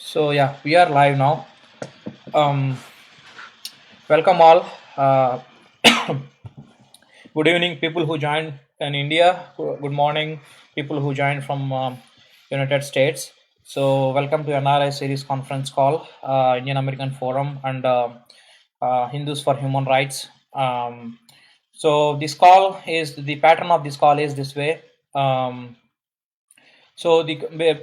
So yeah, we are live now. Um, Welcome all. Uh, Good evening, people who joined in India. Good morning, people who joined from United States. So welcome to NRI series conference call, Indian American Forum and Hindus for Human Rights. So this call is the pattern of this call is this way. Um, So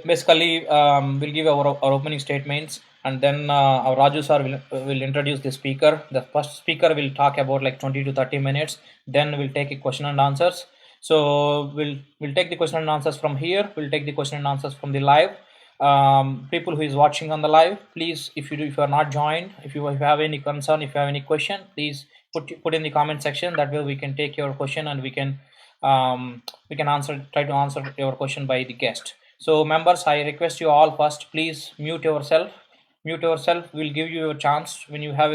basically we'll give our opening statements, and then our Raju sir will introduce the speaker. The first speaker will talk about like 20 to 30 minutes. Then we'll take a question and answers. So we'll take the question and answers from here. We'll take the question and answers from the live. People who is watching on the live, please, if you are not joined, if you have any concern, if you have any question, please put in the comment section. That way we can take your question and we can try to answer your question by the guest. So members, I request you all first, please mute yourself. We'll give you a chance when you have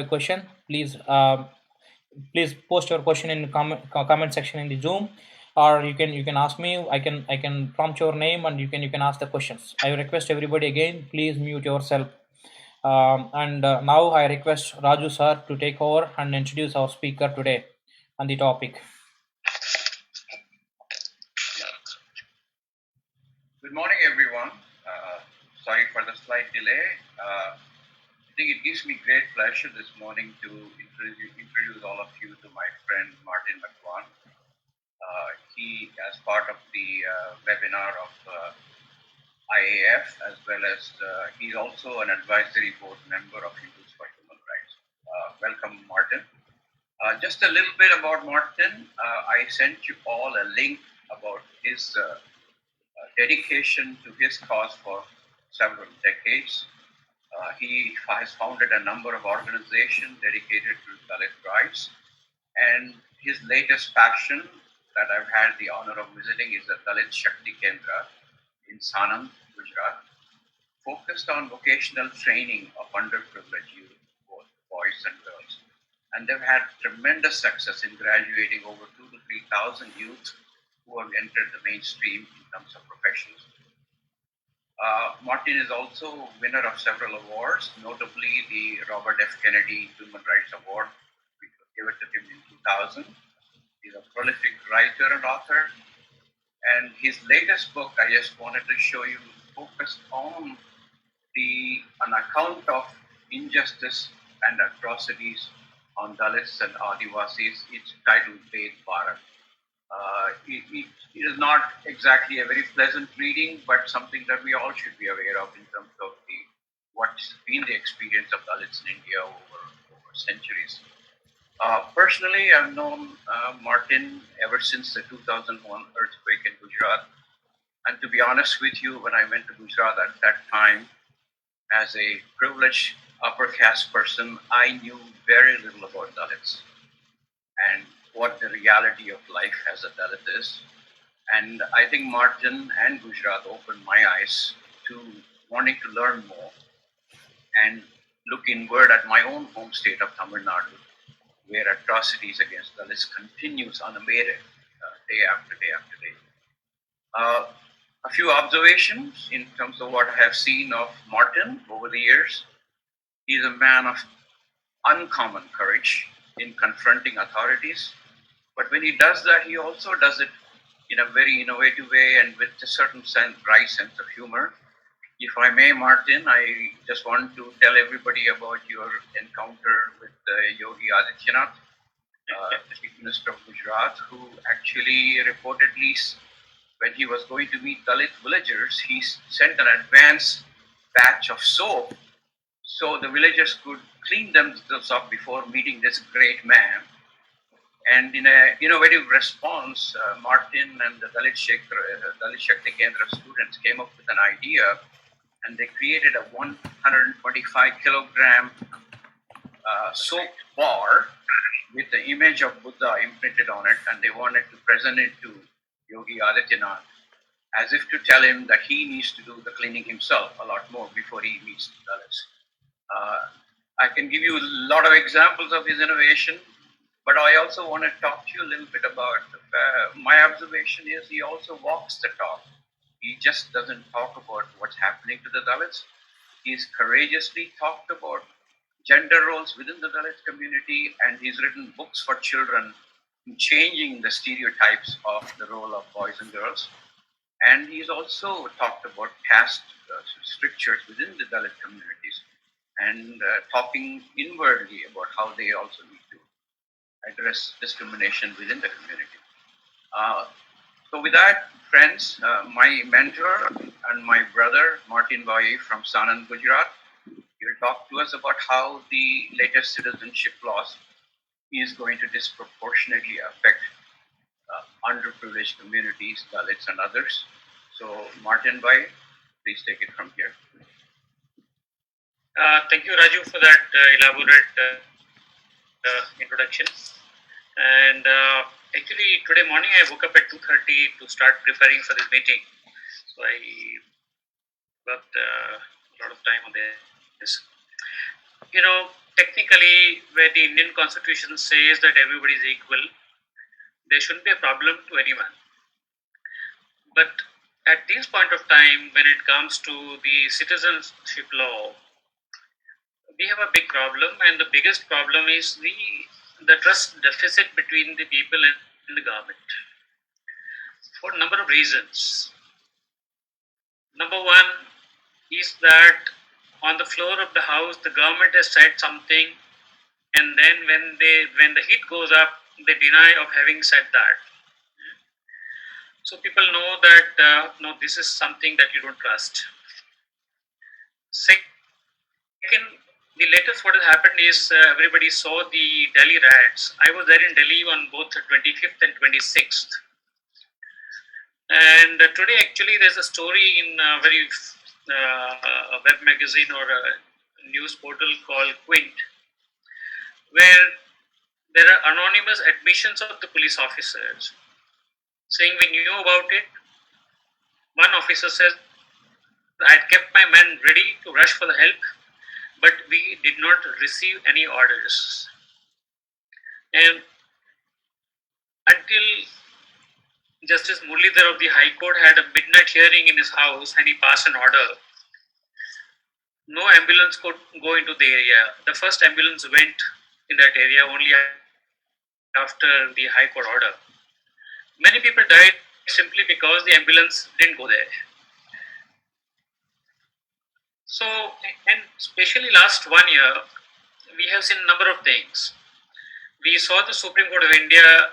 a question. Please post your question in the comment section in the Zoom, or you can ask me. I can prompt your name, and you can ask the questions. I request everybody again, please mute yourself. And now I request Raju sir to take over and introduce our speaker today on the topic. Good morning, everyone. Sorry for the slight delay. I think it gives me great pleasure this morning to introduce all of you to my friend Martin Macwan. He, as part of the webinar of IAF, as well as he's also an advisory board member of Hindus for Human Rights. Welcome, Martin. Just a little bit about Martin. I sent you all a link about his dedication to his cause for several decades. He has founded a number of organizations dedicated to Dalit rights, and his latest passion that I've had the honor of visiting is the Dalit Shakti Kendra in Sanand, Gujarat, focused on vocational training of underprivileged youth, both boys and girls. And they've had tremendous success in graduating over 2,000 to 3,000 youth who have entered the mainstream in terms of professions. Martin is also winner of several awards, notably the Robert F. Kennedy Human Rights Award, which was given to him in 2000. He's a prolific writer and author. And his latest book, I just wanted to show you, focused on an account of injustice and atrocities on Dalits and Adivasis. It's titled Ved Bharat. It is not exactly a very pleasant reading, but something that we all should be aware of in terms of what's been the experience of Dalits in India over centuries. Personally, I've known Martin ever since the 2001 earthquake in Gujarat. And to be honest with you, when I went to Gujarat at that time, as a privileged upper caste person, I knew very little about Dalits and what the reality of life as a Dalit is. And I think Martin and Gujarat opened my eyes to wanting to learn more and look inward at my own home state of Tamil Nadu, where atrocities against Dalits continues unabated day after day after day. A few observations in terms of what I have seen of Martin over the years. He is a man of uncommon courage in confronting authorities. But when he does that, he also does it in a very innovative way and with a certain dry sense of humor. If I may, Martin, I just want to tell everybody about your encounter with Yogi Adityanath, Chief Minister of Gujarat, who actually reportedly, when he was going to meet Dalit villagers, he sent an advance batch of soap so the villagers could clean themselves up before meeting this great man. And in an innovative response, Martin and the Dalit Shakti Kendra students came up with an idea, and they created a 125 kilogram soap bar with the image of Buddha imprinted on it, and they wanted to present it to Yogi Adityanath as if to tell him that he needs to do the cleaning himself a lot more before he meets the Dalits. I can give you a lot of examples of his innovation, but I also want to talk to you a little bit about my observation is he also walks the talk. He just doesn't talk about what's happening to the Dalits, He's courageously talked about gender roles within the Dalit community, and he's written books for children changing the stereotypes of the role of boys and girls. And he's also talked about caste strictures within the Dalit communities and talking inwardly about how they also need to address discrimination within the community. So with that, friends, my mentor and my brother, Martin Bhai from Sanand, Gujarat, will talk to us about how the latest citizenship laws is going to disproportionately affect underprivileged communities, Dalits and others. So Martin Bhai, please take it from here. Thank you, Raju, for that elaborate introduction. And actually, today morning I woke up at 2:30 to start preparing for this meeting. So I worked a lot of time on this. Technically, where the Indian Constitution says that everybody is equal, there shouldn't be a problem to anyone. But at this point of time, when it comes to the citizenship law, we have a big problem, and the biggest problem is the trust deficit between the people and the government for a number of reasons. Number one is that on the floor of the house, the government has said something, and then when the heat goes up, they deny of having said that. So people know that no, this is something that you don't trust. Second, the latest what has happened is everybody saw the Delhi riots. I was there in Delhi on both the 25th and 26th. And today, actually, there's a story in a very a web magazine or a news portal called Quint, where there are anonymous admissions of the police officers saying we knew about it. One officer says, I had kept my men ready to rush for the help, but we did not receive any orders. And until Justice Muralidhar of the High Court had a midnight hearing in his house and he passed an order, no ambulance could go into the area. The first ambulance went in that area only after the High Court order. Many people died simply because the ambulance didn't go there. So, and especially last 1 year, we have seen a number of things. We saw the Supreme Court of India,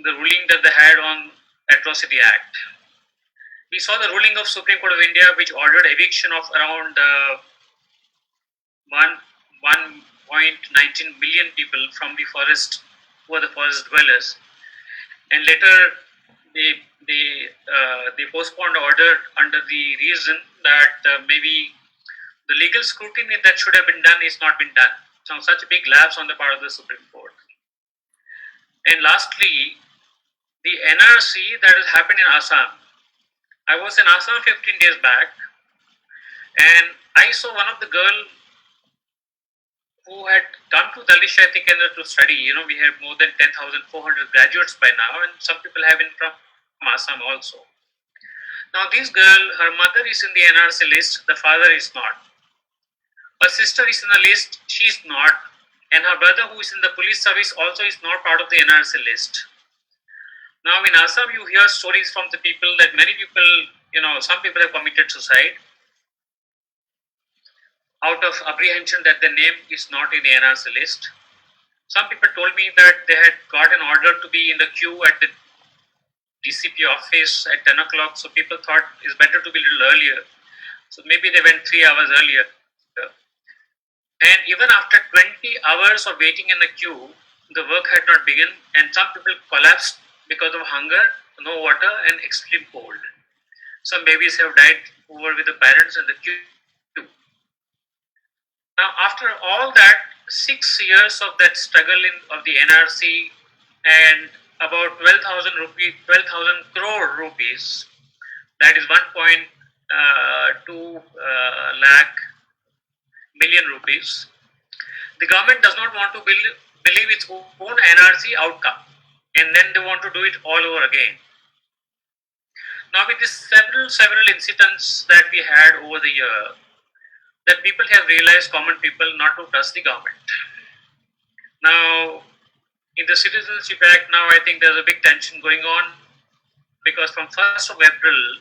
the ruling that they had on Atrocity Act. We saw the ruling of Supreme Court of India, which ordered eviction of around 1.19 million people from the forest, who are the forest dwellers. And later, they postponed the order under the reason that maybe the legal scrutiny that should have been done is not been done. So such a big lapse on the part of the Supreme Court. And lastly, the NRC that has happened in Assam. I was in Assam 15 days back, and I saw one of the girl who had come to Dalit Shahiti Kendra to study. We have more than 10,400 graduates by now, and some people have been from Assam also. Now this girl, her mother is in the NRC list, the father is not. Her sister is in the list, she is not, and her brother who is in the police service also is not part of the NRC list. Now in Assam you hear stories from the people that many people, some people have committed suicide out of apprehension that their name is not in the NRC list. Some people told me that they had got an order to be in the queue at the DCP office at 10 o'clock, so people thought it's better to be a little earlier. So maybe they went 3 hours earlier. And even after 20 hours of waiting in the queue, the work had not begun, and some people collapsed because of hunger, no water, and extreme cold. Some babies have died who were with the parents in the queue. Now, after all that, 6 years of that struggle of the NRC and about 12,000 crore rupees, that is 1.2 lakh million rupees, the government does not want to believe its own NRC outcome, and then they want to do it all over again. Now with these several incidents that we had over the year, that people have realized, common people, not to trust the government. Now, in the Citizenship Act, now I think there's a big tension going on, because from 1st of April,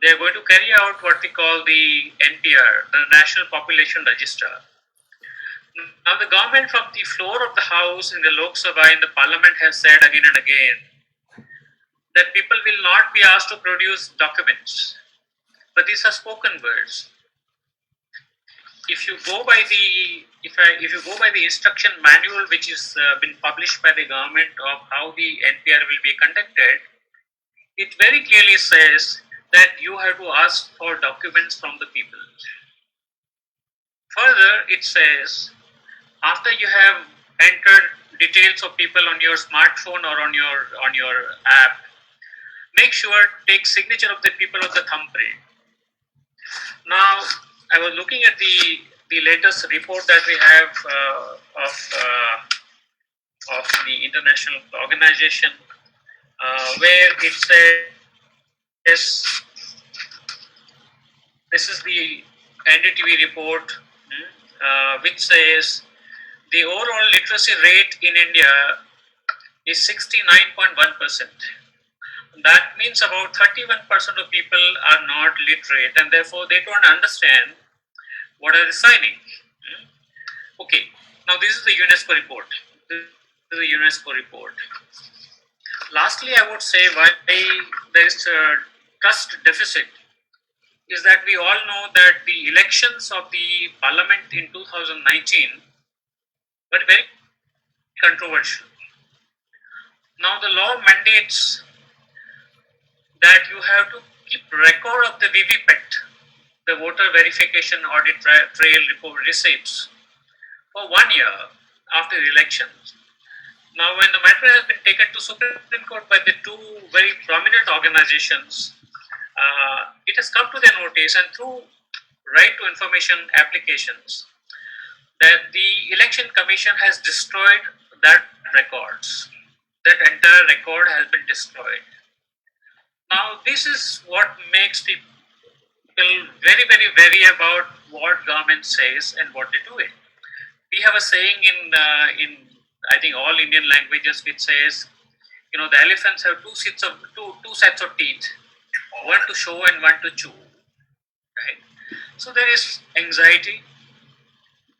they are going to carry out what they call the NPR, the National Population Register. Now, the government from the floor of the House in the Lok Sabha in the Parliament has said again and again that people will not be asked to produce documents, but these are spoken words. If you go by the if you go by the instruction manual which is been published by the government of how the NPR will be conducted, it very clearly says that you have to ask for documents from the people. Further, it says after you have entered details of people on your smartphone or on your app, make sure take signature of the people of the thumbprint. Now, I was looking at the latest report that we have of the international organization, where it says this is the NDTV report, which says the overall literacy rate in India is 69.1%. That means about 31% of people are not literate, and therefore they don't understand what are they signing. Okay, now this is the UNESCO report. This is the UNESCO report. Lastly, I would say why there is a trust deficit is that we all know that the elections of the parliament in 2019 were very controversial. Now the law mandates that you have to keep record of the VVPAT, the voter verification audit trail report receipts, for 1 year after the elections. Now, when the matter has been taken to Supreme Court by the two very prominent organizations, it has come to their notice, and through right to information applications, that the election commission has destroyed that records. That entire record has been destroyed. Now, this is what makes people very, very wary about what government says and what they do it. We have a saying in I think all Indian languages which says, the elephants have two sets of teeth, one to show and one to chew. Right? So there is anxiety,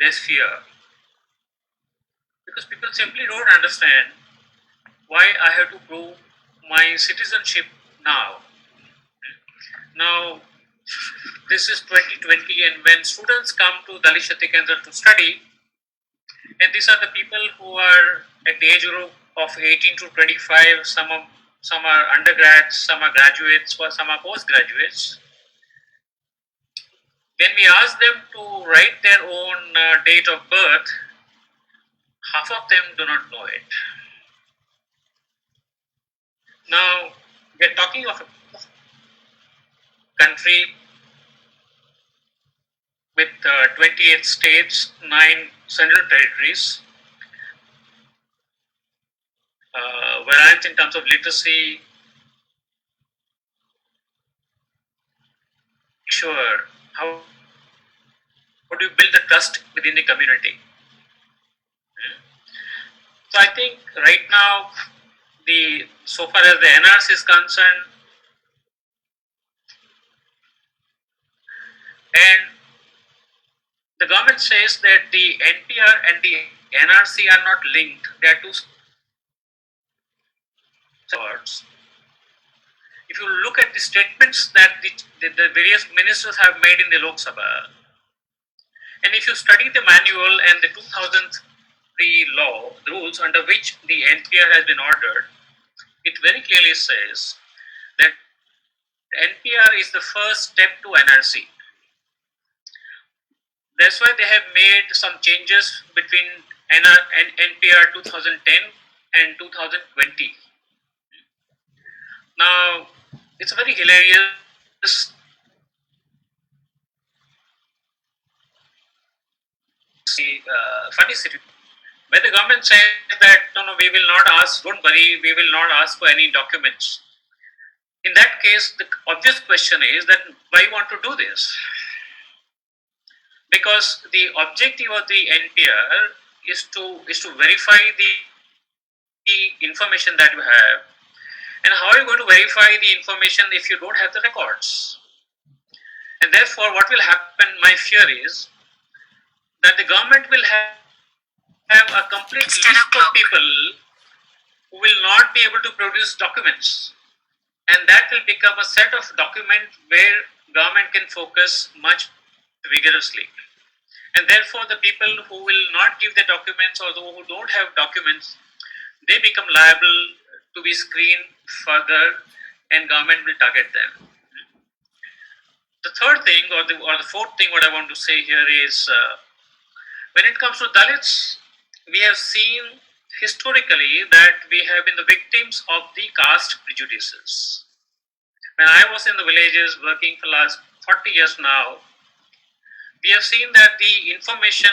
there's fear, because people simply don't understand why I have to prove my citizenship now. Now, this is 2020, and when students come to Dalit Kendra to study, and these are the people who are at the age group of 18 to 25, some are undergrads, some are graduates, some are postgraduates. When we ask them to write their own date of birth, half of them do not know it. Now, we are talking of a country with 28 states, 9 central territories, variance in terms of literacy. Sure, how do you build the trust within the community? So I think right now, so far as the NRC is concerned, and the government says that the NPR and the NRC are not linked. They are two sorts. If you look at the statements that the various ministers have made in the Lok Sabha, and if you study the manual and the 2003 law, the rules under which the NPR has been ordered, it very clearly says that NPR is the first step to NRC. That's why they have made some changes between NPR 2010 and 2020. Now, it's a very hilarious funny situation where the government says that no, we will not ask, don't worry, we will not ask for any documents. In that case, the obvious question is that why you want to do this? because the objective of the NPR is to verify the information that you have. And how are you going to verify the information if you don't have the records? And therefore, what will happen, my fear is that the government will have a complete list of people who will not be able to produce documents. And that will become a set of documents where government can focus much vigorously. And therefore, the people who will not give the documents or who don't have documents, they become liable to be screened further, and government will target them. The third thing, or the fourth thing, what I want to say here is, when it comes to Dalits, we have seen historically that we have been the victims of the caste prejudices. When I was in the villages working for the last 40 years now, we have seen that the information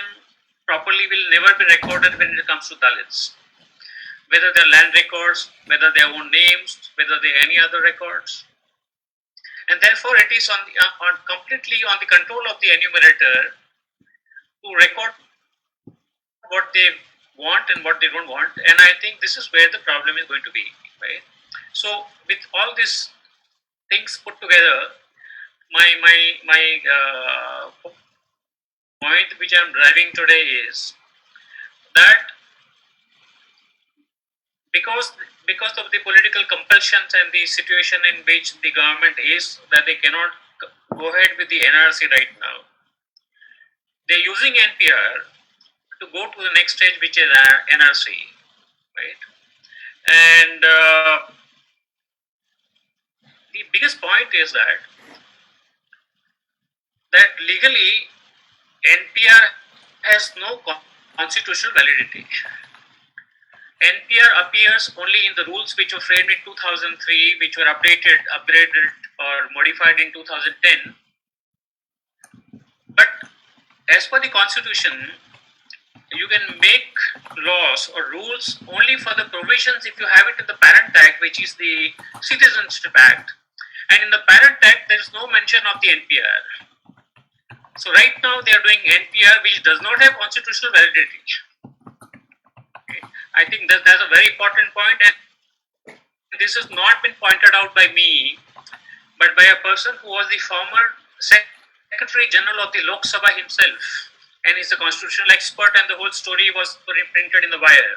properly will never be recorded when it comes to Dalits. Whether they're land records, whether they own names, whether they're any other records. And therefore, it is completely on the control of the enumerator to record what they want and what they don't want. And I think this is where the problem is going to be, right? So, with all these things put together, my point which I'm driving today is that because of the political compulsions and the situation in which the government is, that they cannot go ahead with the NRC right now, they're using NPR to go to the next stage, which is NRC, right? And the biggest point is that legally NPR has no constitutional validity. NPR appears only in the rules which were framed in 2003, which were updated, upgraded, or modified in 2010. But as per the Constitution, you can make laws or rules only for the provisions if you have it in the Parent Act, which is the Citizenship Act. And in the Parent Act, there is no mention of the NPR. So right now they are doing NPR, which does not have constitutional validity. Okay. I think that's a very important point, and this has not been pointed out by me, but by a person who was the former Secretary General of the Lok Sabha himself, and is a constitutional expert, and the whole story was printed in the Wire.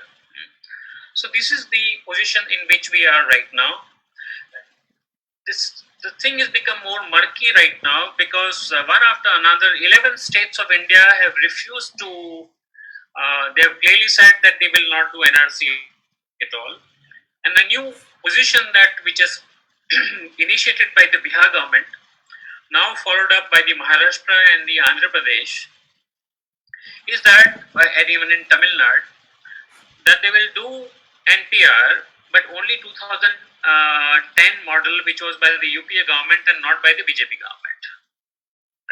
So this is the position in which we are right now. The thing has become more murky right now because one after another, 11 states of India have refused to, they have clearly said that they will not do NRC at all. And the new position which is initiated by the Bihar government, now followed up by the Maharashtra and the Andhra Pradesh, is that, and even in Tamil Nadu, that they will do NPR, but only 2010 model, which was by the UPA government and not by the BJP government,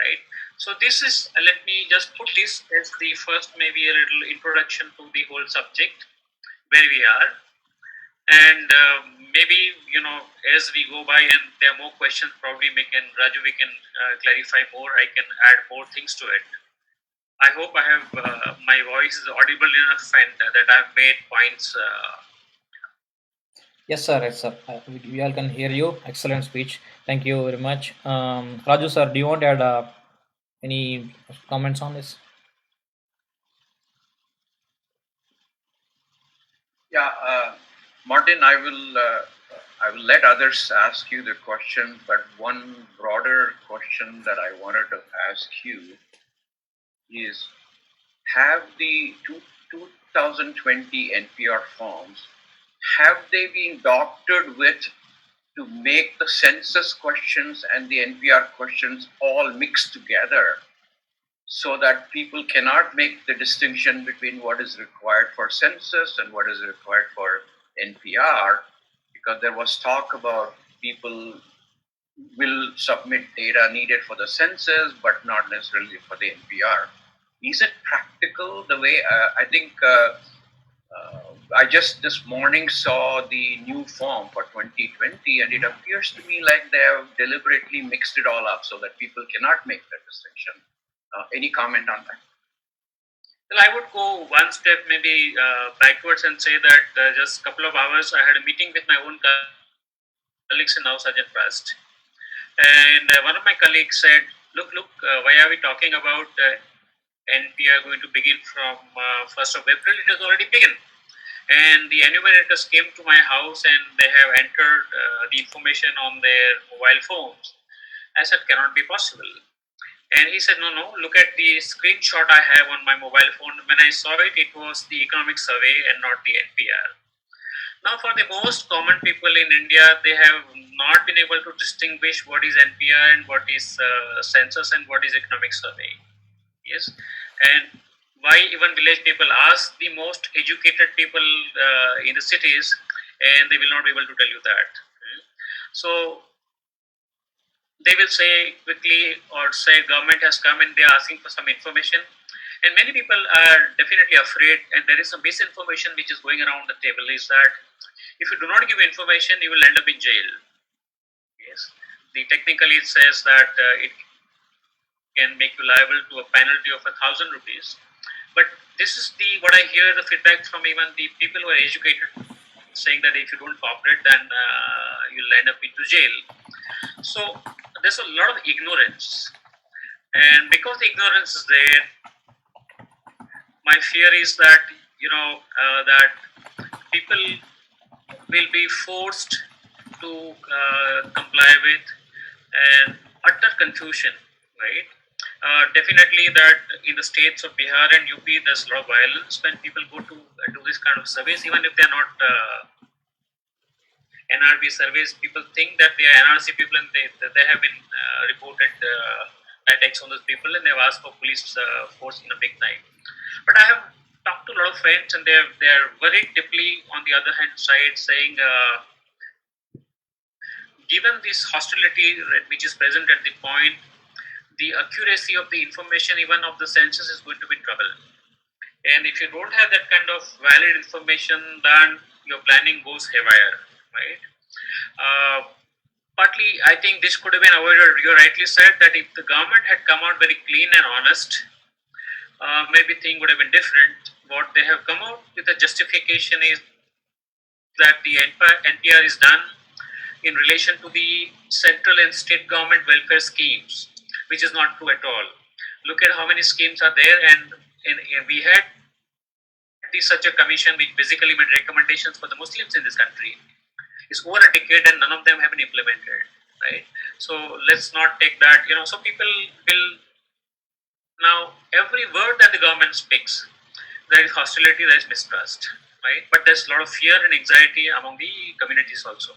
right? So this is, let me just put this as the first, maybe a little introduction to the whole subject, where we are. And maybe, as we go by and there are more questions, probably Raju, we can clarify more. I can add more things to it. I hope I have, my voice is audible enough and that I've made points. Yes, sir. Yes, sir. We all can hear you. Excellent speech. Thank you very much. Raju, sir, do you want to add any comments on this? Yeah, Martin, I will let others ask you the question, but one broader question that I wanted to ask you is, have the 2020 NPR forms, have they been doctored with to make the census questions and the NPR questions all mixed together so that people cannot make the distinction between what is required for census and what is required for NPR? Because there was talk about people will submit data needed for the census, but not necessarily for the NPR. Is it practical the way, I think I just this morning saw the new form for 2020, and it appears to me like they have deliberately mixed it all up so that people cannot make that distinction. Any comment on that? Well, I would go one step maybe backwards and say that just a couple of hours I had a meeting with my own colleagues in Now Sergeant Trust. And one of my colleagues said, look, why are we talking about NPR going to begin from 1st of April? It has already begun. And the enumerators came to my house and they have entered the information on their mobile phones. I said, cannot be possible. And he said, no, look at the screenshot I have on my mobile phone. When I saw it, it was the economic survey and not the NPR. Now, for the most common people in India, they have not been able to distinguish what is NPR and what is census and what is economic survey. Yes, and why even village people ask the most educated people in the cities, and they will not be able to tell you that. So they will say quickly or say government has come and they are asking for some information, and many people are definitely afraid, and there is some misinformation which is going around the table is that if you do not give information, you will end up in jail. Yes, technically it says that it can make you liable to a penalty of 1,000 rupees. But this is what I hear the feedback from even the people who are educated, saying that if you don't cooperate, then you'll end up into jail. So there's a lot of ignorance, and because the ignorance is there, my fear is that that people will be forced to comply with, and utter confusion, right? Definitely that in the states of Bihar and UP, there's a lot of violence when people go to do this kind of surveys, even if they're not NRB surveys. People think that they are NRC people, and they have been reported attacks on those people, and they've asked for police force in a big time. But I have talked to a lot of friends, and they're worried deeply on the other hand side, saying given this hostility which is present at the point, the accuracy of the information, even of the census, is going to be in trouble. And if you don't have that kind of valid information, then your planning goes haywire, right? Partly, I think this could have been avoided. You rightly said that if the government had come out very clean and honest, maybe thing would have been different. What they have come out with a justification is that the NPR is done in relation to the central and state government welfare schemes, which is not true at all. Look at how many schemes are there, and we had such a commission which basically made recommendations for the Muslims in this country. It's over a decade and none of them have been implemented, right? So let's not take that, so people will now, every word that the government speaks, there is hostility, there is mistrust, right? But there's a lot of fear and anxiety among the communities also.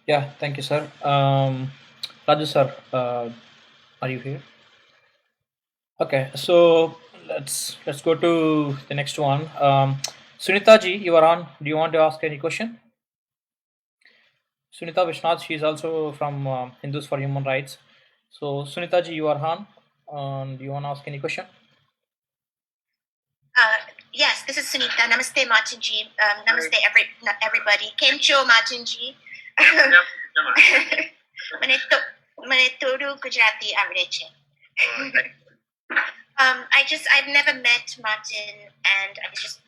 Yeah, thank you, sir. Raju sir, are you here? Okay, so let's go to the next one. Sunita ji, you are on. Do you want to ask any question? Sunita Viswanath, she is also from Hindus for Human Rights. So Sunita ji, you are on. Do you want to ask any question? Yes, this is Sunita. Namaste, Martinji. Namaste, everybody. Kencho, Martinji. મને થોડું ગુજરાતી આવડે છે. I've never met Martin, and I just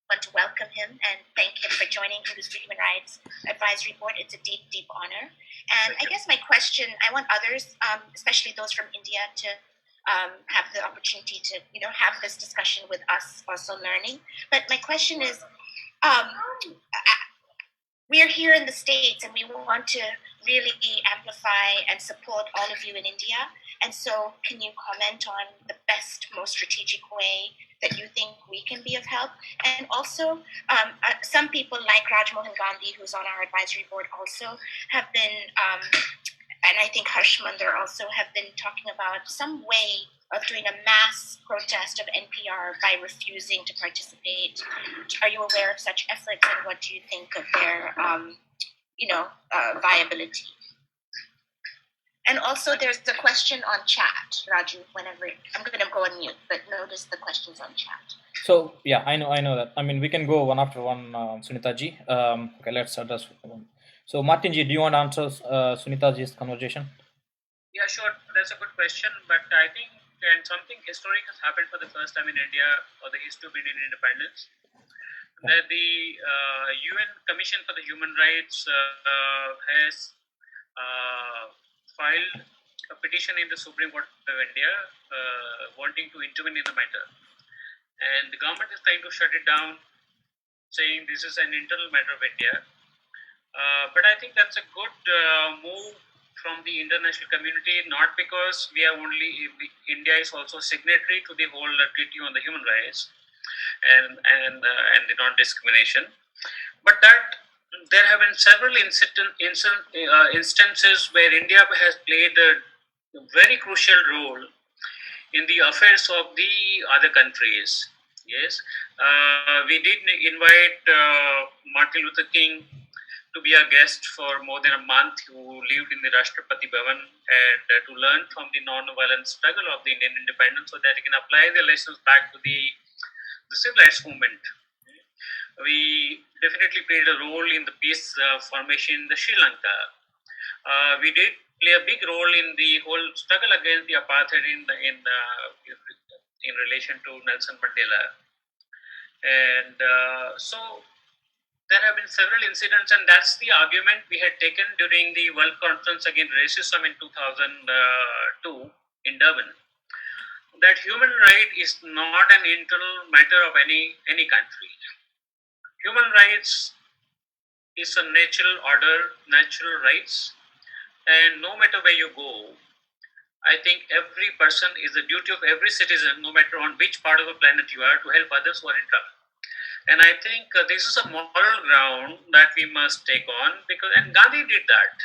want to welcome him and thank him for joining Hindus for Human Rights Advisory Board. It's a deep, deep honor. And I guess my question, I want others, especially those from India, to have the opportunity to, have this discussion with us, also learning. But my question is, we are here in the States and we want to really amplify and support all of you in India. And so can you comment on the best, most strategic way that you think we can be of help? And also, some people like Raj Mohan Gandhi, who's on our advisory board, also have been, and I think Harsh Mandar also have been talking about some way of doing a mass protest of NPR by refusing to participate. Are you aware of such efforts, and what do you think of their, viability? And also, there's a question on chat, Raju. Whenever I'm going to go on mute, but notice the questions on chat. So yeah, I know that. I mean, we can go one after one, Sunita ji. Okay, let's address one. So Martin ji, do you want to answer Sunita ji's conversation? Yeah, sure. That's a good question, but I think and something historic has happened for the first time in India or the history of Indian independence. That the UN Commission for the Human Rights has filed a petition in the Supreme Court of India wanting to intervene in the matter. And the government is trying to shut it down, saying this is an internal matter of India. But I think that's a good move from the international community, not because India is also signatory to the whole treaty on the human rights and the non-discrimination, but that there have been several instances where India has played a very crucial role in the affairs of the other countries. Yes, we did invite Martin Luther King to be a guest for more than a month, who lived in the Rashtrapati Bhavan, and to learn from the non-violent struggle of the Indian independence so that he can apply the lessons back to the civil rights movement. We definitely played a role in the peace formation in the Sri Lanka. We did play a big role in the whole struggle against the apartheid in relation to Nelson Mandela. And so there have been several incidents, and that's the argument we had taken during the World Conference Against Racism in 2002 in Durban, that human right is not an internal matter of any country. Human rights is a natural order, natural rights, and no matter where you go, I think every person is the duty of every citizen, no matter on which part of the planet you are, to help others who are in trouble. And I think this is a moral ground that we must take on, and Gandhi did that.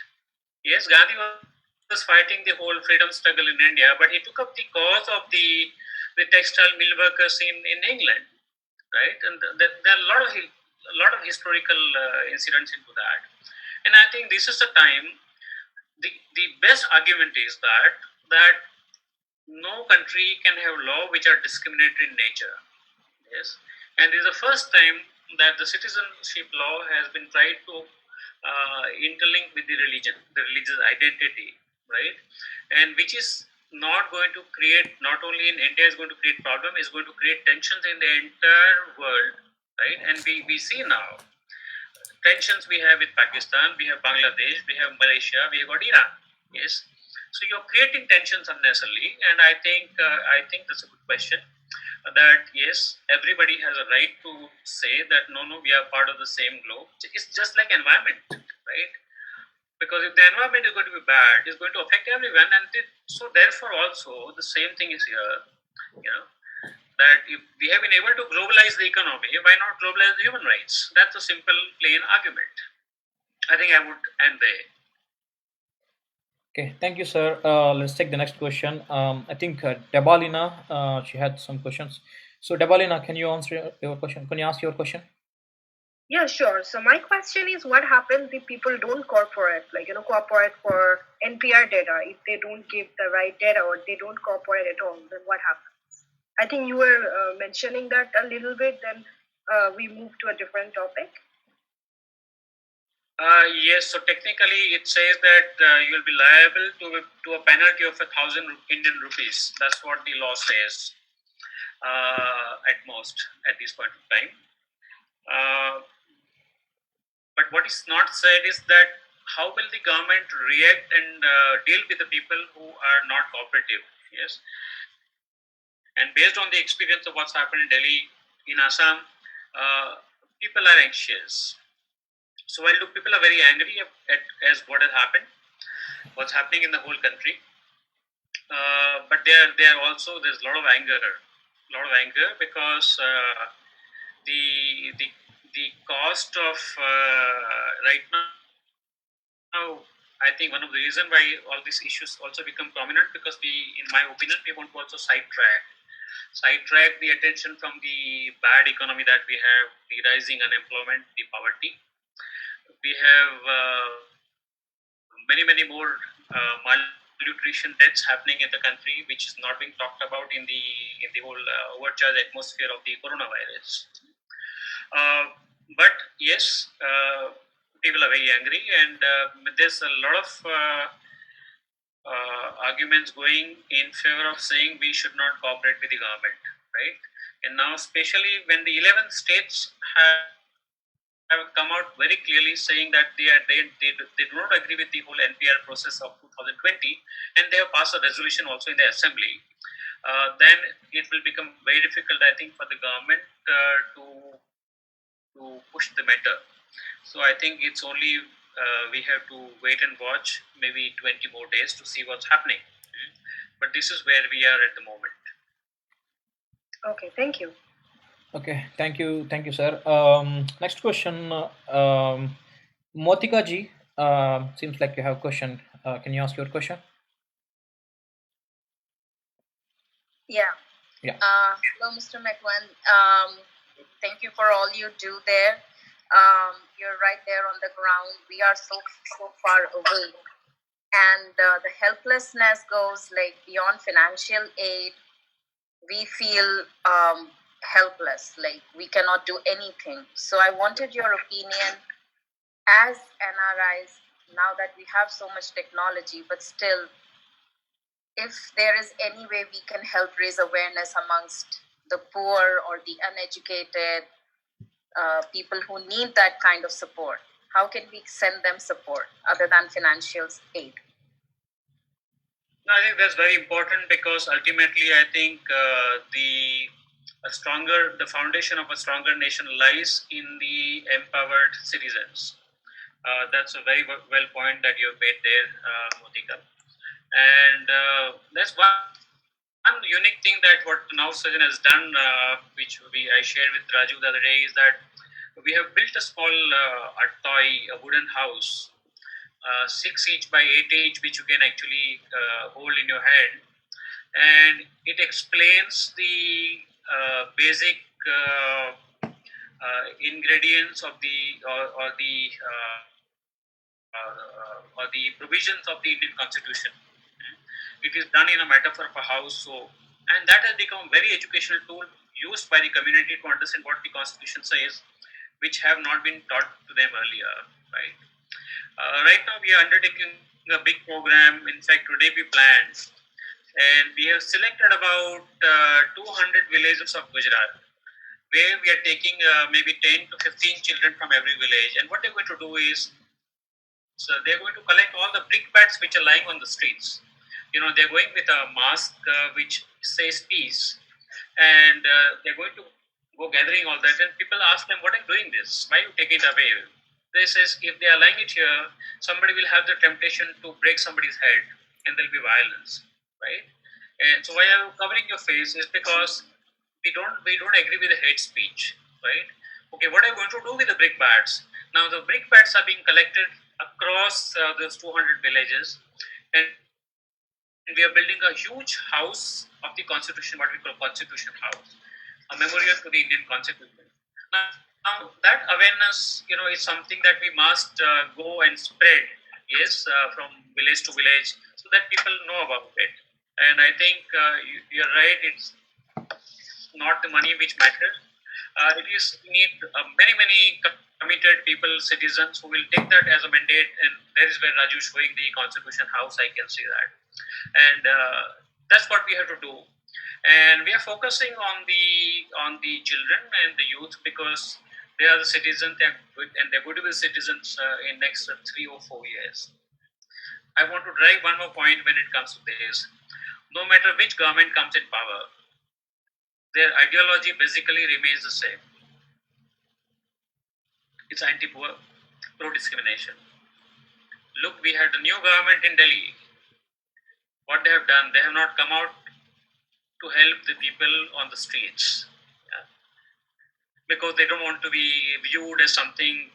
Yes, Gandhi was fighting the whole freedom struggle in India, but he took up the cause of the textile mill workers in England, right? And there are a lot of historical incidents into that. And I think this is the time. The best argument is that no country can have law which are discriminatory in nature. Yes. And this is the first time that the citizenship law has been tried to interlink with the religion, the religious identity, right? And which is not going to create, not only in India is going to create problem, is going to create tensions in the entire world, right? And we see now tensions we have with Pakistan, we have Bangladesh, we have Malaysia, we have got Iran. Yes. So you're creating tensions unnecessarily, and I think that's a good question. That yes, everybody has a right to say that no, we are part of the same globe. It's just like environment, right? Because if the environment is going to be bad, it's going to affect everyone, and so therefore also the same thing is here. That if we have been able to globalize the economy, why not globalize the human rights? That's a simple, plain argument. I think I would end there. Okay, thank you, sir. Let's take the next question. I think Debalina, she had some questions. So Debalina, can you answer your question? Can you ask your question? Yeah, sure. So my question is, what happens if people don't cooperate, cooperate for NPR data? If they don't give the right data or they don't cooperate at all, then what happens? I think you were mentioning that a little bit. Then we move to a different topic. Yes, so technically it says that you will be liable to a penalty of 1,000 Indian rupees. That's what the law says at most at this point of time. But what is not said is that how will the government react and deal with the people who are not cooperative? Yes, and based on the experience of what's happened in Delhi, in Assam, people are anxious. So while people are very angry as what has happened, what's happening in the whole country, but there's a lot of anger because the cost of right now. I think one of the reasons why all these issues also become prominent, because in my opinion, we want to also sidetrack the attention from the bad economy that we have, the rising unemployment, the poverty. We have many more malnutrition deaths happening in the country, which is not being talked about in the whole overcharged atmosphere of the coronavirus. But yes, people are very angry, and there's a lot of arguments going in favor of saying we should not cooperate with the government, right? And now, especially when the 11 states have come out very clearly saying that they do not agree with the whole NPR process of 2020, and they have passed a resolution also in the assembly. Then it will become very difficult, I think, for the government to push the matter. So I think it's only we have to wait and watch maybe 20 more days to see what's happening. But this is where we are at the moment. Okay, thank you. Okay, thank you, sir. Next question, Motika ji. Seems like you have a question. Can you ask your question? Yeah. Yeah. Hello, Mr. Macwan. Thank you for all you do there. You're right there on the ground. We are so far away, and the helplessness goes like beyond financial aid. We feel helpless, like we cannot do anything. So I wanted your opinion as NRIs, now that we have so much technology, but still, if there is any way we can help raise awareness amongst the poor or the uneducated, people who need that kind of support, how can we send them support other than financial aid? No, I think that's very important, because ultimately I think the foundation of a stronger nation lies in the empowered citizens. That's a very well point that you have made there, Motika. And there's one unique thing that what Now Surgeon has done, which I shared with Raju the other day, is that we have built a small a wooden house, 6 each by 8 each, which you can actually hold in your hand, and it explains the basic ingredients of the provisions of the Indian Constitution. It is done in a metaphor of a house, and that has become a very educational tool used by the community to understand what the Constitution says, which have not been taught to them earlier, right? Right now, we are undertaking a big program. In fact, today we planned, and we have selected about 200 villages of Gujarat, where we are taking maybe 10 to 15 children from every village. And what they're going to do is, they're going to collect all the brickbats which are lying on the streets. They're going with a mask which says peace, and they're going to go gathering all that. And people ask them, what are you doing this? Why you take it away? They says, if they are lying it here, somebody will have the temptation to break somebody's head, and there'll be violence, right? And so why are you covering your face is because we don't agree with the hate speech, right? Okay, what are you going to do with the brickbats? Now the brickbats are being collected across those 200 villages, and we are building a huge house of the Constitution, what we call Constitution House, a memorial to the Indian Constitution. Now that awareness, is something that we must go and spread, yes, from village to village, so that people know about it. And I think you're right, it's not the money which matters. It is we need many committed people, citizens, who will take that as a mandate, and there is where Raju is showing the Constitution House. I can see that, and that's what we have to do. And we are focusing on the children and the youth, because they are the citizens, and they're going to be citizens in next 3 or 4 years. I want to drive one more point when it comes to this. No matter which government comes in power, their ideology basically remains the same. It's anti-poor, pro-discrimination. Look, we had a new government in Delhi. What they have done, they have not come out to help the people on the streets, because they don't want to be viewed as something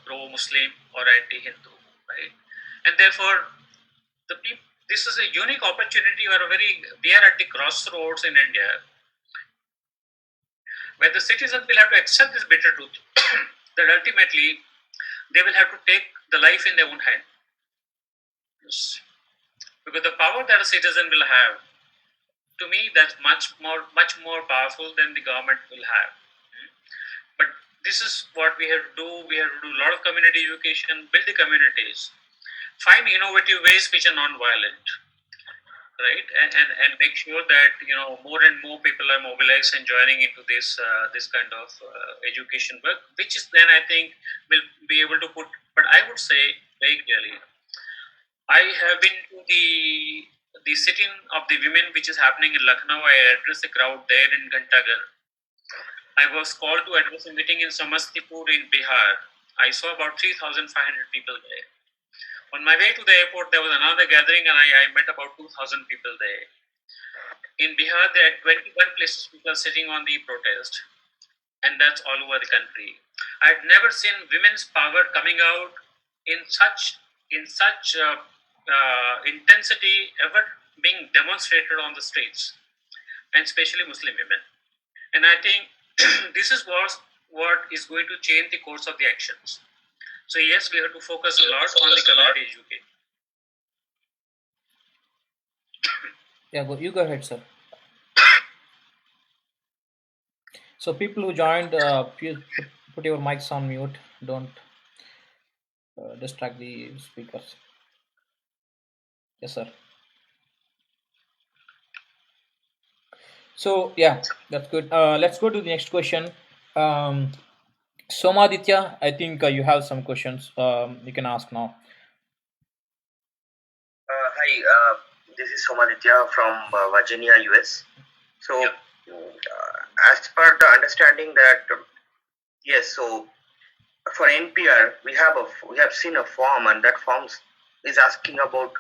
pro-Muslim or anti-Hindu, right? And therefore, this is a unique opportunity, we are at the crossroads in India, where the citizens will have to accept this bitter truth that ultimately they will have to take the life in their own hand. citizens, because the power that a citizen will have, to me, that's much more powerful than the government will have. But this is what we have to do. We have to do a lot of community education, build the communities, find innovative ways which are non-violent, right? And make sure that more and more people are mobilized and joining into this kind of education work, which is then I think will be able to put. But I would say very clearly, I have been to the sitting of the women which is happening in Lucknow. I addressed the crowd there in Gantagar. I was called to address a meeting in Samastipur in Bihar. I saw about 3,500 people there. On my way to the airport, there was another gathering, and I met about 2,000 people there. In Bihar, there are 21 places people sitting on the protest, and that's all over the country. I had never seen women's power coming out in such intensity ever being demonstrated on the streets, and especially Muslim women. And I think this is what is going to change the course of the actions. So yes, we have to focus a lot on the community education. Yeah, you go ahead, sir. So people who joined, please put your mics on mute. Don't distract the speakers. Yes, sir. So yeah, that's good. Let's go to the next question. Somaditya, I think you have some questions. You can ask now. Hi, this is Somaditya from Virginia, US. So, as per the understanding that yes, so for NPR we have seen a form, and that form is asking about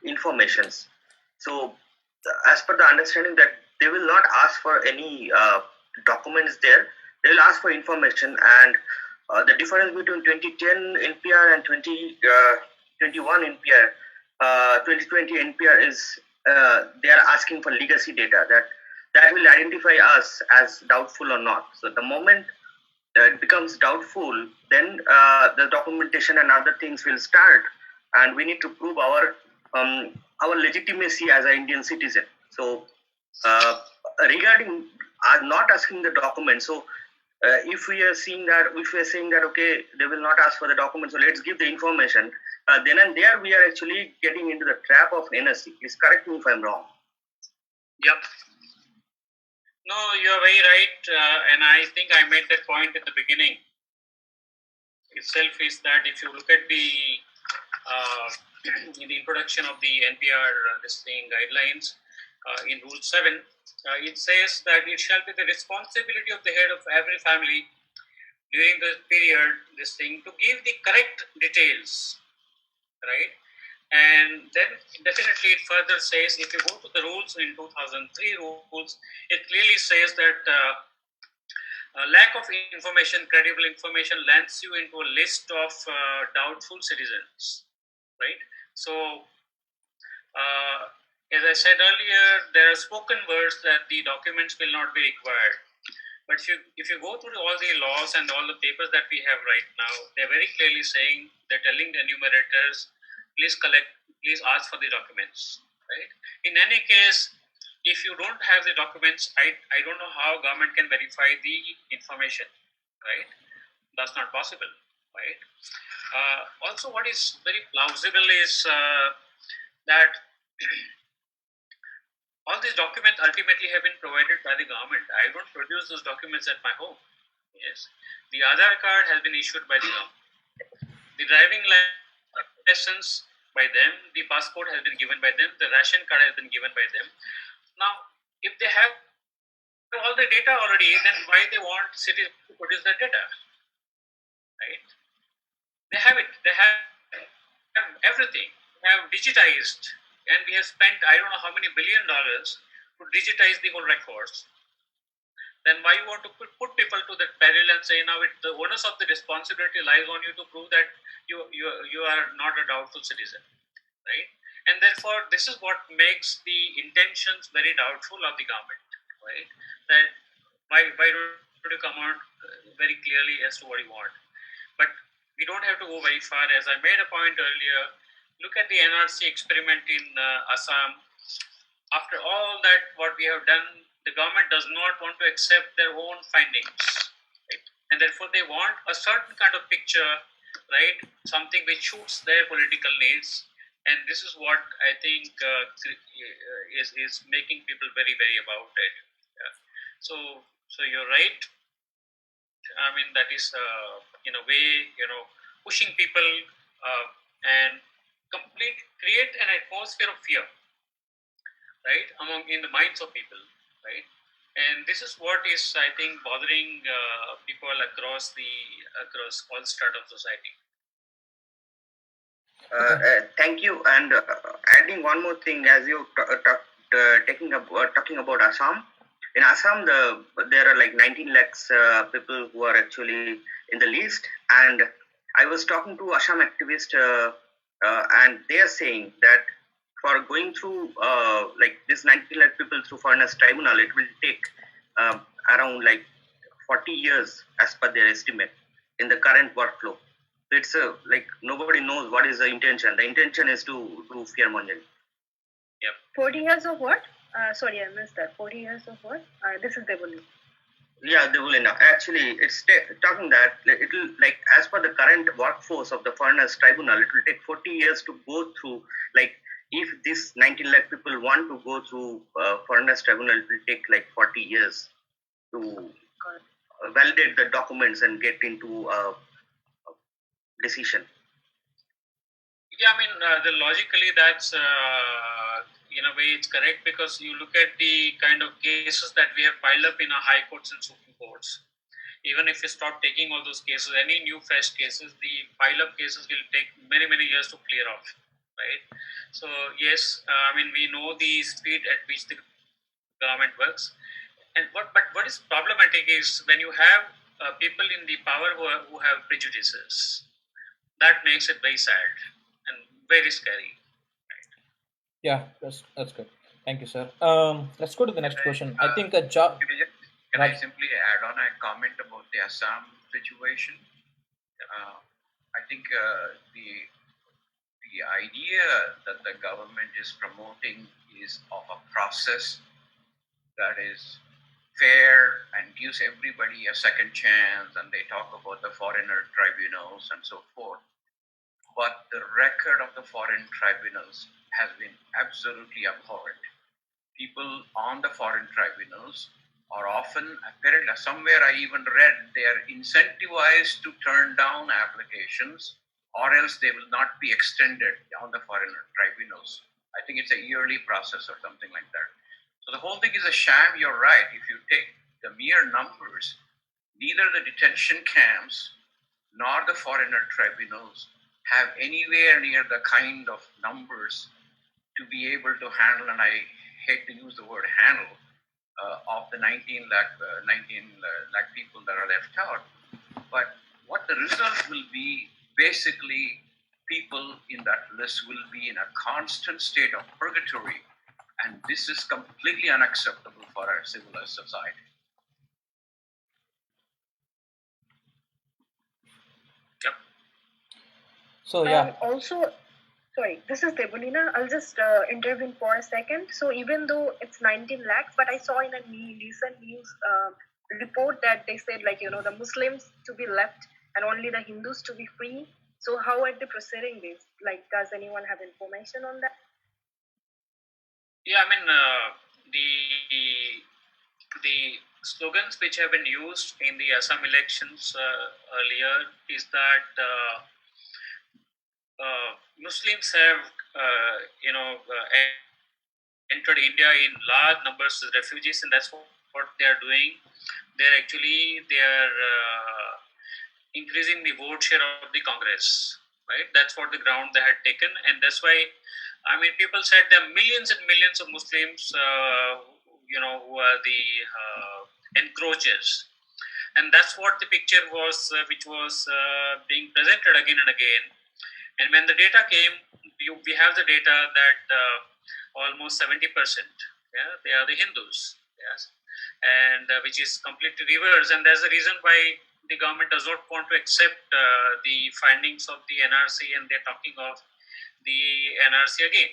informations. So, as per the understanding that they will not ask for any documents there, they will ask for information, and the difference between 2010 NPR and 2021 NPR. 2020 NPR is they are asking for legacy data that will identify us as doubtful or not. So the moment it becomes doubtful, then the documentation and other things will start, and we need to prove our legitimacy as an Indian citizen. So regarding not asking the documents, so if we are saying that okay, they will not ask for the documents, so let's give the information. Then and there we are actually getting into the trap of NSC. Please correct me if I'm wrong. Yep. No, you're very right, and I think I made that point in the beginning itself, is that if you look at the in the introduction of the NPR guidelines in Rule 7, it says that it shall be the responsibility of the head of every family during the period to give the correct details, right? And then definitely it further says, if you go to the rules in 2003 rules, it clearly says that lack of information, credible information, lands you into a list of doubtful citizens, right? So as I said earlier, there are spoken words that the documents will not be required. But if you go through all the laws and all the papers that we have right now, they're very clearly saying, they're telling the enumerators, please ask for the documents, right? In any case, if you don't have the documents, I don't know how government can verify the information, right? That's not possible, right? Also, what is very plausible is that all these documents ultimately have been provided by the government. I don't produce those documents at my home. Yes, the Aadhaar card has been issued by the government. The driving license by them, the passport has been given by them, the ration card has been given by them. Now, if they have all the data already, then why they want cities to produce that data, right? They have it. They have everything. They have digitized, and we have spent I don't know how many $1 billion to digitize the whole records. Then why you want to put people to that peril and say now the onus of the responsibility lies on you to prove that you are not a doubtful citizen, right? And therefore, this is what makes the intentions very doubtful of the government, right? That why don't you come out very clearly as to what you want? But we don't have to go very far. As I made a point earlier, look at the NRC experiment in Assam. After all that, what we have done, the government does not want to accept their own findings, right? And therefore they want a certain kind of picture, right? Something which suits their political needs. And this is what I think is making people very, very about it. Yeah. So you're right. I mean, that is in a way, pushing people and create an atmosphere of fear, right, in the minds of people, right? And this is what is, I think, bothering people across all strata of society. Thank you. And adding one more thing, as you talking about Assam. In Assam, there are like 19 lakhs people who are actually in the list. And I was talking to Assam activists, and they are saying that for going through like this 19 lakh people through foreigners tribunal, it will take around like 40 years as per their estimate in the current workflow. It's like nobody knows what is the intention. The intention is to do fear mongering. Yep. 40 years of what? Sorry, I missed that. 40 years of what? This is Devuli. Yeah, Devulina. Actually, it's talking that it will, like, as per the current workforce of the foreigners tribunal, it will take 40 years to go through. Like, if this 19 lakh people want to go through foreigners tribunal, it will take like 40 years to validate the documents and get into a decision. Yeah, I mean, logically that's in a way it's correct, because you look at the kind of cases that we have piled up in our high courts and Supreme Courts. Even if you stop taking all those cases, any new fresh cases, the pile up cases will take many, many years to clear off, right? So yes, I mean, we know the speed at which the government works. And but what is problematic is when you have people in the power who have prejudices. That makes it very sad and very scary. Yeah, that's good. Thank you, sir. Let's go to the next question. I think a job. Can I simply add on a comment about the Assam situation? I think the idea that the government is promoting is of a process that is fair and gives everybody a second chance, and they talk about the foreigner tribunals and so forth. But the record of the foreign tribunals has been absolutely abhorrent. People on the foreign tribunals are often, apparently, somewhere I even read, they are incentivized to turn down applications, or else they will not be extended on the foreign tribunals. I think it's a yearly process or something like that. So the whole thing is a sham. You're right. If you take the mere numbers, neither the detention camps nor the foreigner tribunals have anywhere near the kind of numbers to be able to handle, and I hate to use the word handle, of the 19 lakh people that are left out. But what the result will be, basically, people in that list will be in a constant state of purgatory, and this is completely unacceptable for our civilized society. Yep. So yeah. Also, sorry, this is Debulina. I'll just intervene for a second. So even though it's 19 lakhs, but I saw in a recent news report that they said, like, the Muslims to be left and only the Hindus to be free. So how are they proceeding this? Like, does anyone have information on that? Yeah, I mean, the slogans which have been used in the Assam elections earlier is that Muslims have, entered India in large numbers as refugees, and that's what they are doing. They are increasing the vote share of the Congress, right? That's what the ground they had taken, and that's why, I mean, people said there are millions and millions of Muslims, who are the encroachers, and that's what the picture was, which was being presented again and again. And when the data came, we have the data that almost 70%, they are the Hindus, yes, and which is completely reversed. And there's a reason why the government does not want to accept the findings of the NRC, and they're talking of the NRC again,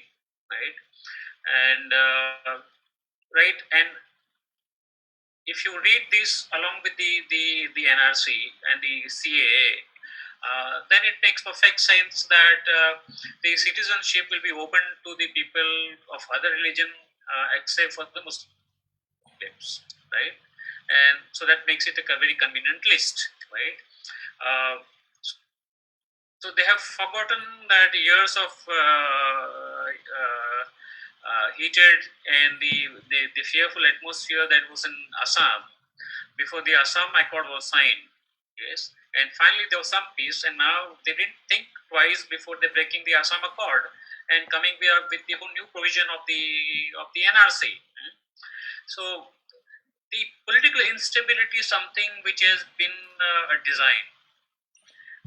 right? And if you read this along with the NRC and the CAA, then it makes perfect sense that the citizenship will be open to the people of other religion except for the Muslims, right? And so that makes it a very convenient list, right? So they have forgotten that years of heated and the fearful atmosphere that was in Assam before the Assam Accord was signed. Yes, and finally there was some peace, and now they didn't think twice before they breaking the Assam Accord and coming with the whole new provision of the NRC. So the political instability is something which has been a design,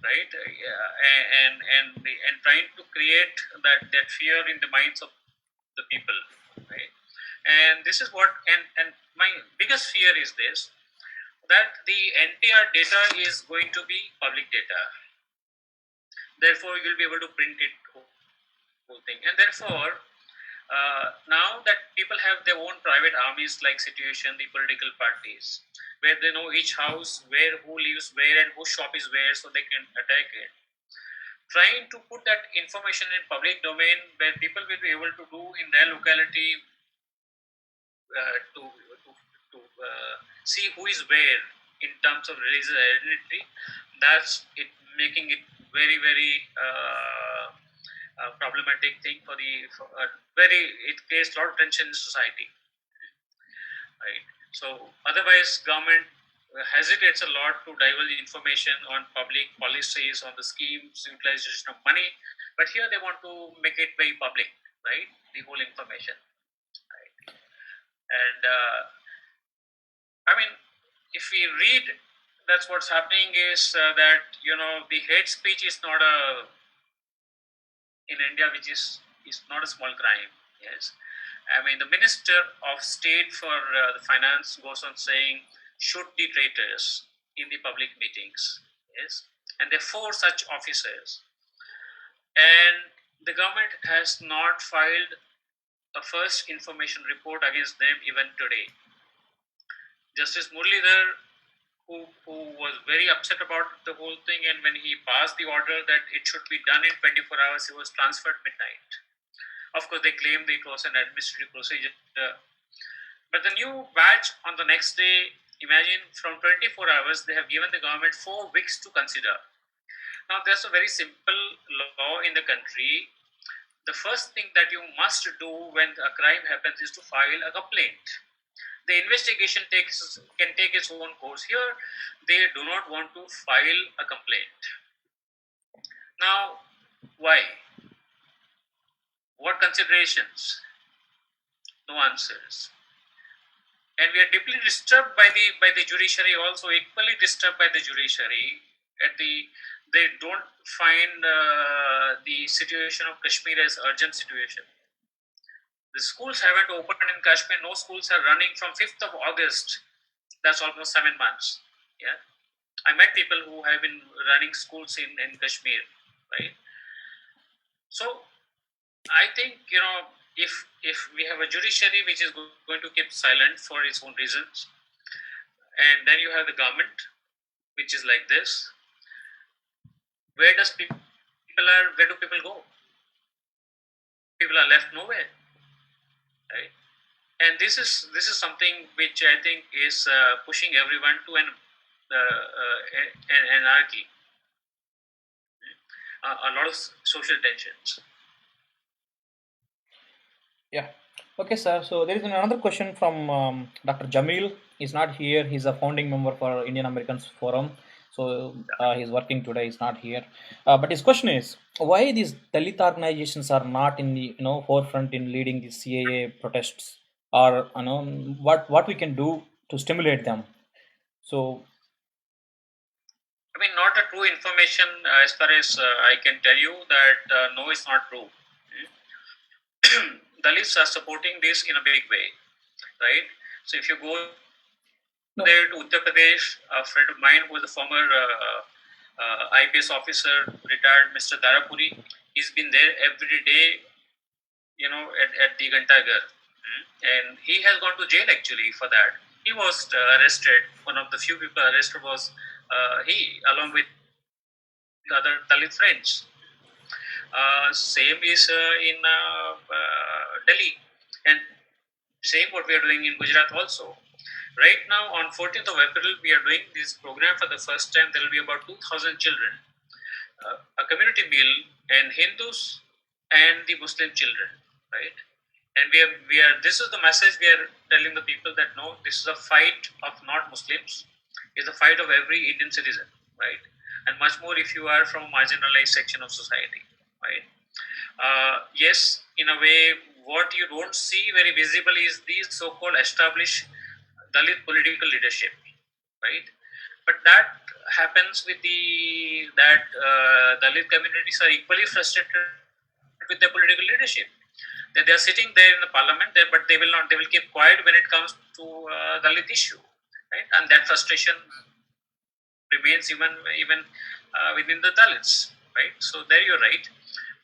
right? And trying to create that fear in the minds of the people, right? And this is what and my biggest fear is this, that the NPR data is going to be public data. Therefore, you'll be able to print it whole thing, and therefore now that people have their own private armies like situation, the political parties, where they know each house, who lives where and whose shop is where, so they can attack it. Trying to put that information in public domain where people will be able to do in their locality to see who is where in terms of religious identity, that's it, making it very, very problematic thing for it creates a lot of tension in society, right? So otherwise government hesitates a lot to divulge information on public policies, on the schemes, utilization of money, but here they want to make it very public, right? The whole information, right? And I mean, if we read, that's what's happening is that the hate speech is not in India, which is not a small crime. Yes, I mean the Minister of State for the Finance goes on saying shoot the traitors in the public meetings. Yes, and there are 4 such officers, and the government has not filed a first information report against them even today. Justice Muralidhar, who was very upset about the whole thing, and when he passed the order that it should be done in 24 hours, he was transferred midnight. Of course, they claimed it was an administrative procedure. But the new batch on the next day, imagine from 24 hours, they have given the government 4 weeks to consider. Now, there's a very simple law in the country. The first thing that you must do when a crime happens is to file a complaint. The investigation can take its own course. Here, they do not want to file a complaint. Now, why? What considerations? No answers. And we are deeply disturbed by the judiciary, also equally disturbed by the judiciary. They don't find the situation of Kashmir as urgent situation. The schools haven't opened in Kashmir. No schools are running from 5th of August. That's almost 7 months. Yeah, I met people who have been running schools in Kashmir, right? So I think if we have a judiciary which is going to keep silent for its own reasons, and then you have the government which is like this, where do people go? People are left nowhere, right? And this is something which I think is pushing everyone to an anarchy, a lot of social tensions. Yeah. Okay, sir. So there is another question from Dr. Jamil. He's not here. He's a founding member for Indian Americans Forum. So he's working today. He's not here. But his question is, why these Dalit organizations are not in the forefront in leading the CAA protests, or what we can do to stimulate them? So I mean, not a true information as far as I can tell you that no, it's not true. Dalits are supporting this in a big way, right? So if you go there to Uttar Pradesh, a friend of mine who was a former IPS officer, retired Mr. Darapuri, He's been there every day, at the Gantagar. And he has gone to jail actually for that. He was arrested. One of the few people arrested was he, along with other Dalit friends. Same is in Delhi, and same what we are doing in Gujarat also. Right now, on 14th of April, we are doing this program for the first time. There will be about 2,000 children, a community meal, and Hindus and the Muslim children, right? And we are. This is the message we are telling the people that no, this is a fight of not Muslims. It's a fight of every Indian citizen, right? And much more if you are from a marginalized section of society, right? Yes, in a way, what you don't see very visible is the so-called established Dalit political leadership, right? But that happens with Dalit communities are equally frustrated with their political leadership. They are sitting there in the parliament, but they will not. They will keep quiet when it comes to Dalit issue, right? And that frustration remains even within the Dalits, right? So there you're right.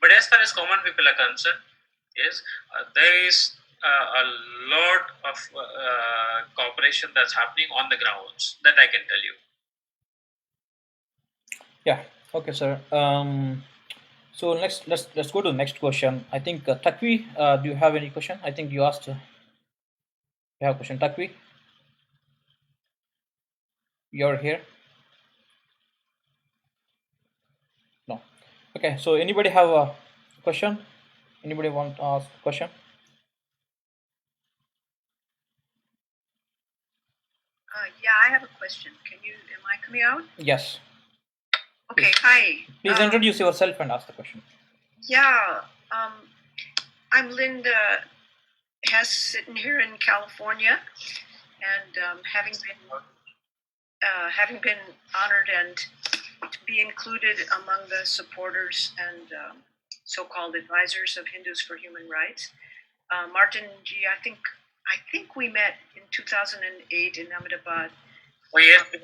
But as far as common people are concerned, yes, there is a lot of cooperation that's happening on the grounds. That I can tell you. Yeah. Okay, sir. So let's go to the next question. I think Takvi, do you have any question? I think you asked. You have a question, Takvi. You're here. No. Okay. So anybody have a question? Anybody want to ask a question? Yeah, I have a question. Am I coming out? Yes. Okay, Please. hi. Please introduce yourself and ask the question. Yeah, I'm Linda Hess, sitting here in California, and having been honored and to be included among the supporters and so-called advisors of Hindus for Human Rights. Martin G, I think we met in 2008 in Ahmedabad. Oh yes, we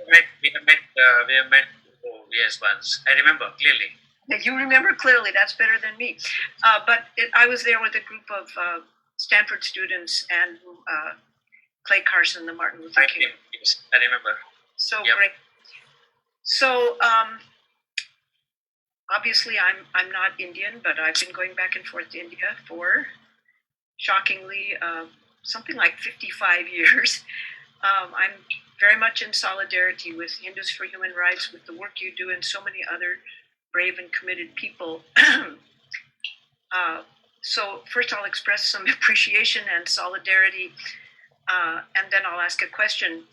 have met. Oh yes, once I remember clearly. You remember clearly. That's better than me. I was there with a group of Stanford students and Clay Carson, the Martin Luther King. Yes, I remember. So great. So obviously, I'm not Indian, but I've been going back and forth to India for shockingly something like 55 years. I'm very much in solidarity with Hindus for Human Rights, with the work you do, and so many other brave and committed people. So first I'll express some appreciation and solidarity, and then I'll ask a question.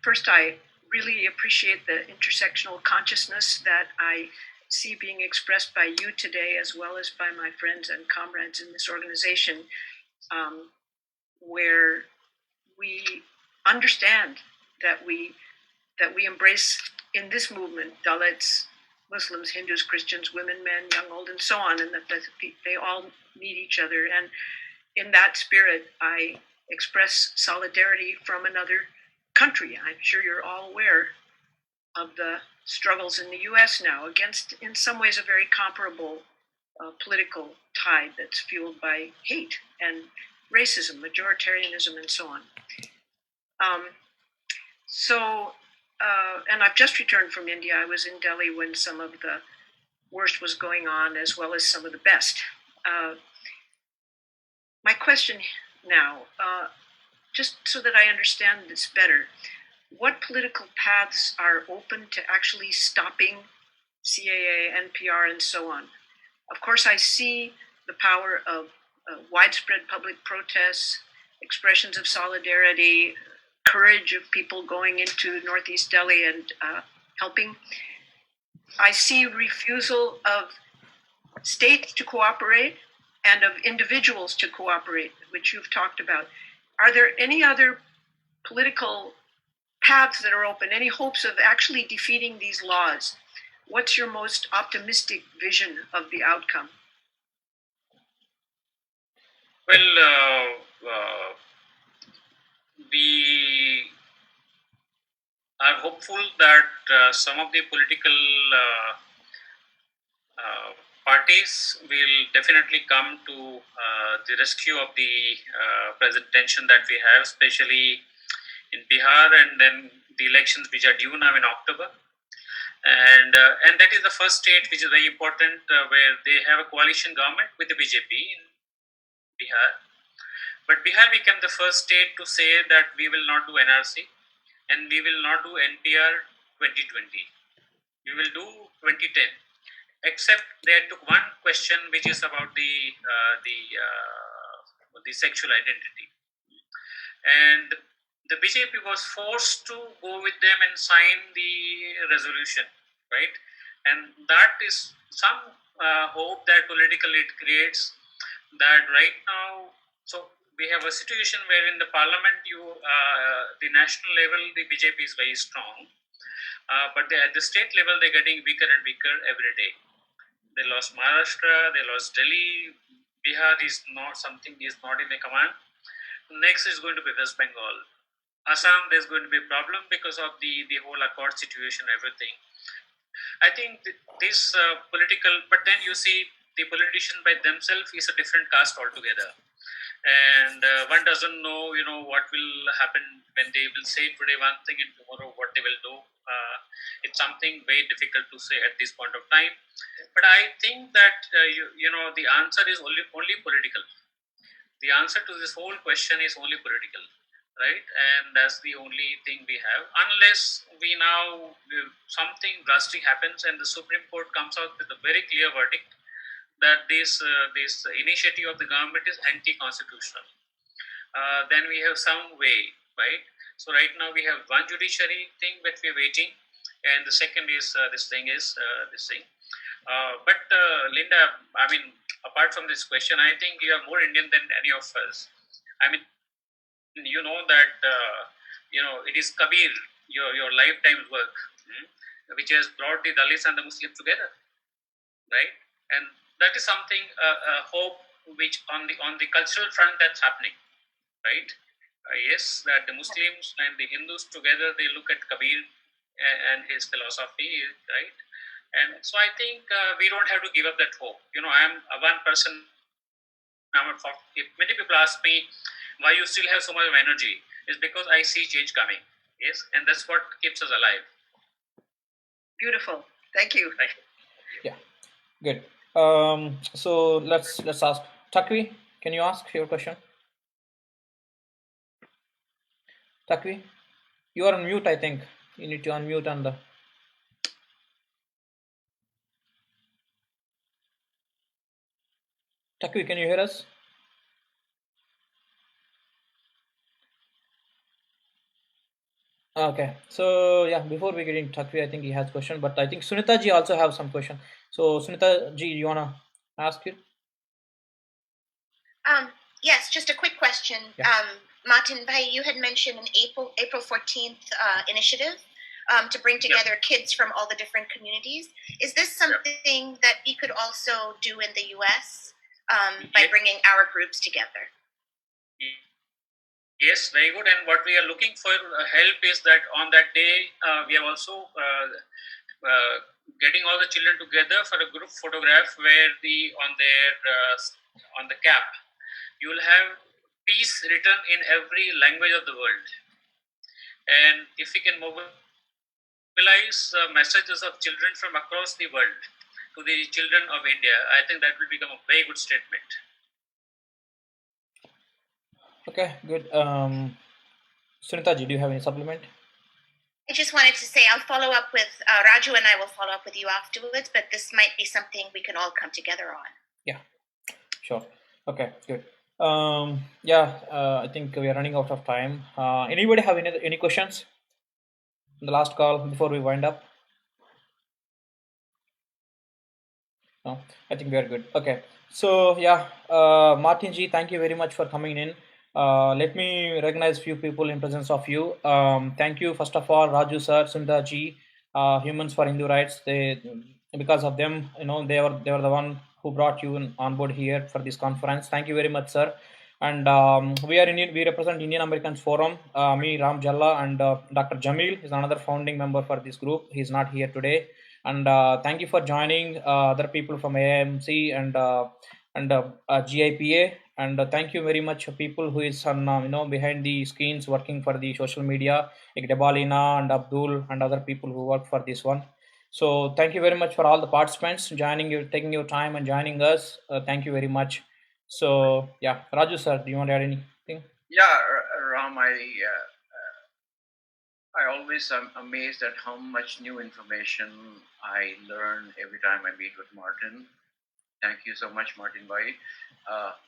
First, I really appreciate the intersectional consciousness that I see being expressed by you today, as well as by my friends and comrades in this organization, where we understand that we embrace in this movement Dalits, Muslims, Hindus, Christians, women, men, young, old, and so on, and that they all need each other. And in that spirit, I express solidarity from another country. I'm sure you're all aware of the struggles in the U.S. now against, in some ways, a very comparable political tide that's fueled by hate and racism, majoritarianism, and so on. And I've just returned from India. I was in Delhi when some of the worst was going on, as well as some of the best. My question now, just so that I understand this better, what political paths are open to actually stopping CAA, NPR, and so on? Of course, I see the power of widespread public protests, expressions of solidarity, courage of people going into Northeast Delhi and helping. I see refusal of states to cooperate and of individuals to cooperate, which you've talked about. Are there any other political paths that are open, any hopes of actually defeating these laws? What's your most optimistic vision of the outcome? Well, we are hopeful that some of the political parties will definitely come to the rescue of the present tension that we have, especially in Bihar, and then the elections which are due now in October. And that is the first state which is very important, where they have a coalition government with the BJP in Bihar. But Bihar became the first state to say that we will not do NRC and we will not do NPR 2020. We will do 2010. Except they took one question, which is about the sexual identity, and the BJP was forced to go with them and sign the resolution, right? And that is some hope that politically it creates, that right now, so we have a situation where in the parliament, the national level, the BJP is very strong, but at the state level, they're getting weaker and weaker every day. They lost Maharashtra, they lost Delhi, Bihar is not in the command. Next is going to be West Bengal. Assam, there's going to be a problem because of the whole accord situation, everything. I think this political, but then you see the politician by themselves is a different caste altogether. And one doesn't know, what will happen when they will say today one thing and tomorrow what they will do. It's something very difficult to say at this point of time. But I think that, the answer is only political. The answer to this whole question is only political, right? And that's the only thing we have. Unless we now, something drastic happens and the Supreme Court comes out with a very clear verdict that this initiative of the government is anti-constitutional, then we have some way, right? So right now we have one judiciary thing that we're waiting, and the second is this thing. But Linda, I mean, apart from this question, I think you are more Indian than any of us. I mean, you know that it is Kabir, your lifetime's work, which has brought the Dalits and the Muslims together, right? And that is something, hope, which on the cultural front that's happening, right? Yes, that the Muslims and the Hindus together, they look at Kabir and his philosophy, right? And so I think we don't have to give up that hope. I am one person. If many people ask me why you still have so much of energy, it's because I see change coming. Yes, and that's what keeps us alive. Beautiful. Thank you. Yeah, good. So let's ask Takvi. Can you ask your question? Takvi, you are on mute. I think you need to unmute on the. Takvi, can you hear us? Okay, so yeah, before we get into Takvi, I think he has a question, but I think Sunita ji also have some question. So Sunita ji, you wanna ask it? Yes, just a quick question. Yeah. Martin Bhai, you had mentioned an April 14th initiative to bring together kids from all the different communities. Is this something that we could also do in the US by bringing our groups together? Yes, very good. And what we are looking for help is that on that day, we are also getting all the children together for a group photograph where on the cap, you will have peace written in every language of the world. And if we can mobilize messages of children from across the world to the children of India, I think that will become a very good statement. Okay, good. Sunita ji, do you have any supplement? I just wanted to say I'll follow up with Raju, and I will follow up with you afterwards, but this might be something we can all come together on. Yeah, sure. Okay, good. I think we are running out of time. Anybody have any questions? The last call before we wind up. No, I think we are good. Okay, so yeah, Martin ji, thank you very much for coming in. Let me recognize few people in presence of you. Thank you first of all, Raju sir, Sunita ji, Humans for Hindu Rights. Because of them, they were the one who brought you on board here for this conference. Thank you very much, sir. And we represent Indian Americans Forum. Me, Ram Jalla, and Dr. Jamil is another founding member for this group. He's not here today. And thank you for joining other people from AIMC and GIPA. And thank you very much people who is on behind the screens working for the social media, like Debalina and Abdul and other people who work for this one. So thank you very much for all the participants joining you, taking your time and joining us. Thank you very much. So yeah, Raju sir, do you want to add anything? Yeah, Ram, I always am amazed at how much new information I learn every time I meet with Martin. Thank you so much, Martin Bhai.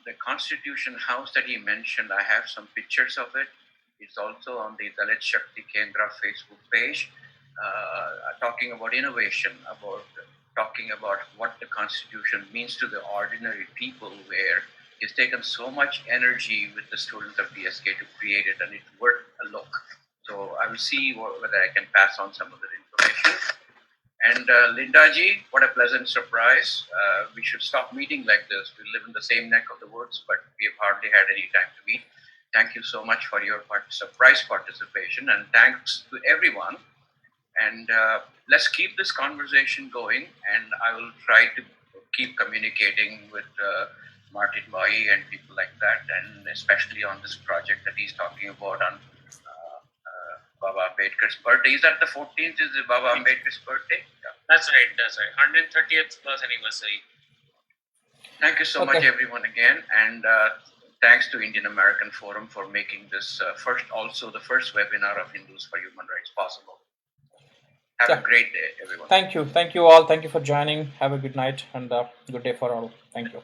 The Constitution House that he mentioned, I have some pictures of it. It's also on the Dalit Shakti Kendra Facebook page, talking about innovation, about talking about what the Constitution means to the ordinary people, where it's taken so much energy with the students of DSK to create it, and it's worth a look. So I will see whether I can pass on some of that information. And Linda ji, what a pleasant surprise. We should stop meeting like this. We live in the same neck of the woods, but we have hardly had any time to meet. Thank you so much for your surprise participation, and thanks to everyone. And let's keep this conversation going, and I will try to keep communicating with Martin Bhai and people like that, and especially on this project that he's talking about on Baba Ambedkar's birthday. Is that the 14th? Is it Baba Ambedkar's birthday? Yeah. That's right. 130th birth anniversary. Thank you so much, everyone, again. And thanks to Indian American Forum for making this the first webinar of Hindus for Human Rights possible. Have a great day, everyone. Thank you. Thank you all. Thank you for joining. Have a good night and good day for all. Thank you.